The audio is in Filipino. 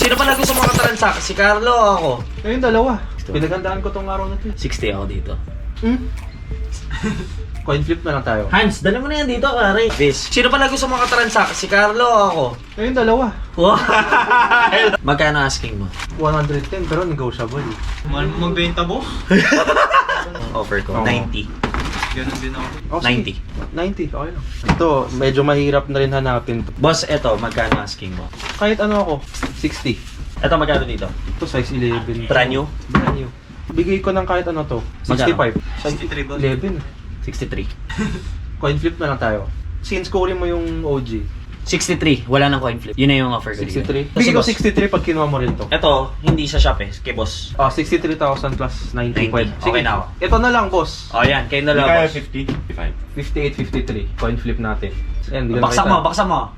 Sino pala gusto mga transak? Si Carlo o ako? Ayun, dalawa. Pinagandaan ko tong araw na to. 60 ako dito. Coin flip na lang tayo. Hans, dala mo na yan dito, pare. Bis. Sino pala gusto mga transak? Si Carlo o ako? Ayun, dalawa. Magkano asking mo? 110 pero negotiable. Magbenta boss? Offer ko, Oo. 90. Ganun din ako. Oh, sige. 90. 90, okay lang. Ito, medyo mahirap na rin hanapin to. Boss, eto, magkano asking mo? Kahit ano ako, 60. Eto, magkano dito? Ito, size 11. Brand new? Brand new. Bigay ko ng kahit ano to, 65. 63 ba? 11. 63. Coin flip na lang tayo. Since-scoring mo yung OG. 63. Wala nang coin flip. Yun na yung offer ko dito. 63. Kasi Bigay ko boss, 63 pag kinuha mo rin to. eto, hindi sa shop eh. Kay boss. 63,000 plus 90. 90. Pwede. Okay na ako. Ito na lang, boss. O yan, kayo na lang boss. 50? 55. 58, 53. Coin flip natin. Ayan, Baksa mo, baksa mo.